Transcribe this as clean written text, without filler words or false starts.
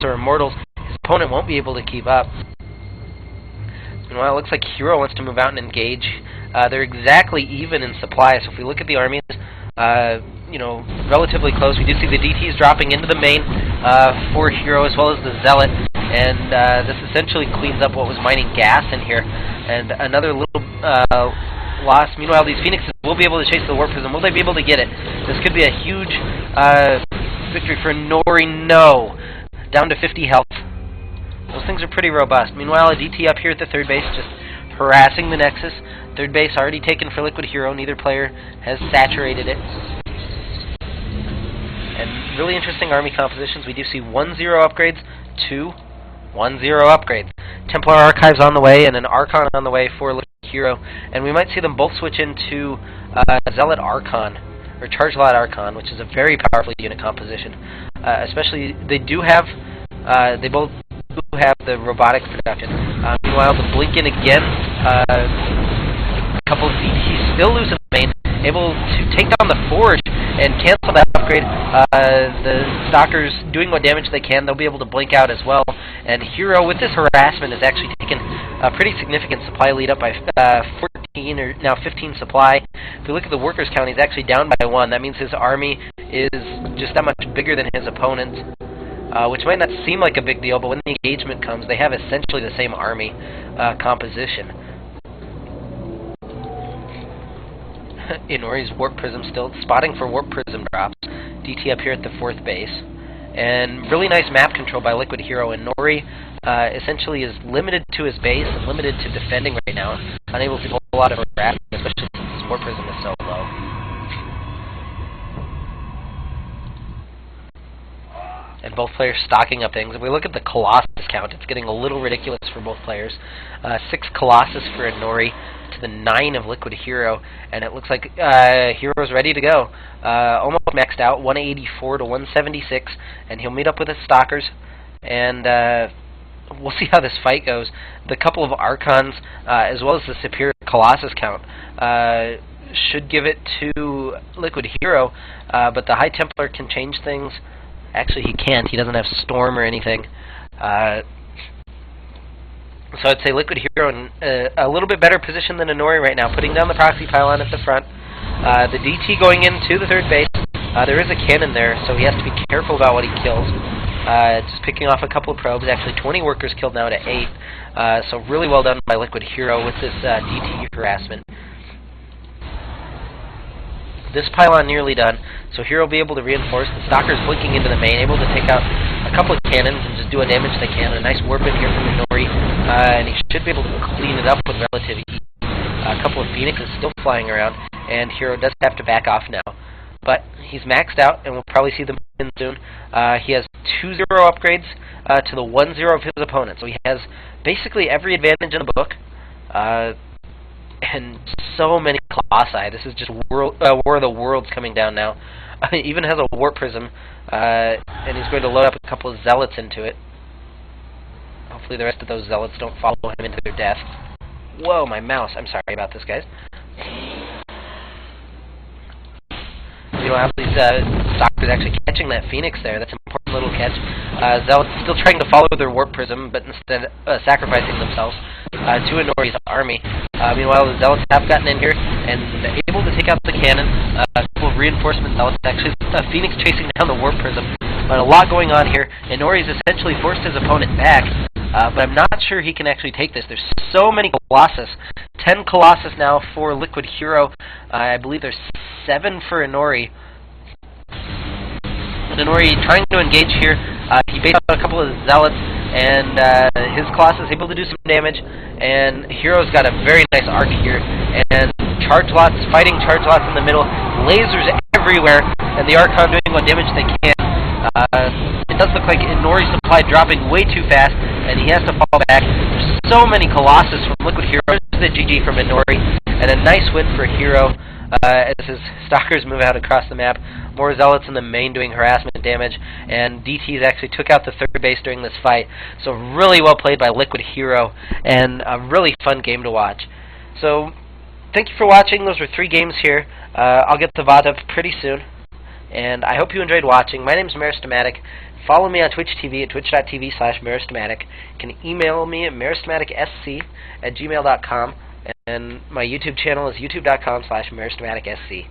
or Immortals, his opponent won't be able to keep up. Meanwhile, it looks like Hero wants to move out and engage. They're exactly even in supply, so if we look at the armies, you know, relatively close. We do see the DTs dropping into the main for Hero as well as the Zealot, and this essentially cleans up what was mining gas in here. And another little loss. Meanwhile, these Phoenixes will be able to chase the Warp Prism. Will they be able to get it? This could be a huge victory for Nori. No! Down to 50 health. Those things are pretty robust. Meanwhile, a DT up here at the third base, just harassing the Nexus. Third base already taken for LiquidHerO. Neither player has saturated it. And really interesting army compositions. We do see 1-0 upgrades, 2 1-0 upgrades. Templar Archives on the way, and an Archon on the way for LiquidHerO. And we might see them both switch into Zealot Archon, or Charge Lot Archon, which is a very powerful unit composition. Especially, they do have, they both do have the robotics production. Meanwhile, the Blink in again, a couple of DTs still loose in the main, able to take down the Forge and cancel that upgrade. The Stalkers doing what damage they can. They'll be able to blink out as well. And Hero, with this harassment, has actually taken a pretty significant supply lead up by 14 or now 15 supply. If we look at the workers count, he's actually down by 1. That means his army is just that much bigger than his opponent's, which might not seem like a big deal, but when the engagement comes, they have essentially the same army composition. Inori's Warp Prism still spotting for Warp Prism drops. DT up here at the fourth base. And really nice map control by LiquidHerO. And Nori essentially is limited to his base and limited to defending right now. Unable to pull a lot of harassment, especially since his Warp Prism is so low. And both players stocking up things. If we look at the Colossus count, it's getting a little ridiculous for both players. 6 Colossus for Inori to the 9 of LiquidHerO, and it looks like Hero's ready to go. Almost maxed out, 184 to 176, and he'll meet up with his Stalkers, and we'll see how this fight goes. The couple of Archons, as well as the superior Colossus count, should give it to LiquidHerO, but the High Templar can change things. Actually, he can't. He doesn't have Storm or anything. So I'd say LiquidHerO in a little bit better position than Inori right now, putting down the proxy pylon at the front. The DT going into the third base. There is a cannon there, so he has to be careful about what he kills. Just picking off a couple of probes. Actually, 20 workers killed now to 8. So really well done by LiquidHerO with this DT harassment. This pylon nearly done, so Hero will be able to reinforce. The Stalker's blinking into the main, able to take out a couple of cannons and just do what damage they can. A nice warp in here from Inori, and he should be able to clean it up with relative ease. A couple of Phoenixes still flying around, and Hero does have to back off now. But he's maxed out, and we'll probably see them in soon. He has 2-0 upgrades to the 1-0 of his opponent, so he has basically every advantage in the book. And so many Colossi. This is just War of the Worlds coming down now. He even has a Warp Prism, and he's going to load up a couple of Zealots into it. Hopefully the rest of those Zealots don't follow him into their death. Whoa, my mouse. I'm sorry about this, guys. You know, these Stalkers actually catching that Phoenix there. That's an important little catch. Zealots still trying to follow their Warp Prism, but instead sacrificing themselves to Inori's army. Meanwhile, the Zealots have gotten in here and able to take out the cannon. A couple of reinforcement Zealots. Actually, Phoenix chasing down the Warp Prism. But a lot going on here. Inori's essentially forced his opponent back, but I'm not sure he can actually take this. There's so many Colossus. 10 Colossus now for LiquidHerO. I believe there's 7 for Inori. And Inori trying to engage here. He based out a couple of Zealots, and his Colossus able to do some damage. And Hero's got a very nice arc here. And Charge Lots, fighting Charge Lots in the middle. Lasers everywhere, and the Archon doing what damage they can. It does look like Inori's supply dropping way too fast, and he has to fall back. There's so many Colossus from LiquidHerO. There's the GG from Inori, and a nice win for Hero as his Stalkers move out across the map. More Zealots in the main doing harassment damage, and DTs actually took out the third base during this fight. So really well played by LiquidHerO, and a really fun game to watch. So thank you for watching. Those were 3 games here. I'll get the VOD up pretty soon. And I hope you enjoyed watching. My name is Meristematic, Follow me on Twitch TV at twitch.tv/Meristematic. You can email me at meristematic@gmail.com, and my YouTube channel is youtube.com/meristematic.sc.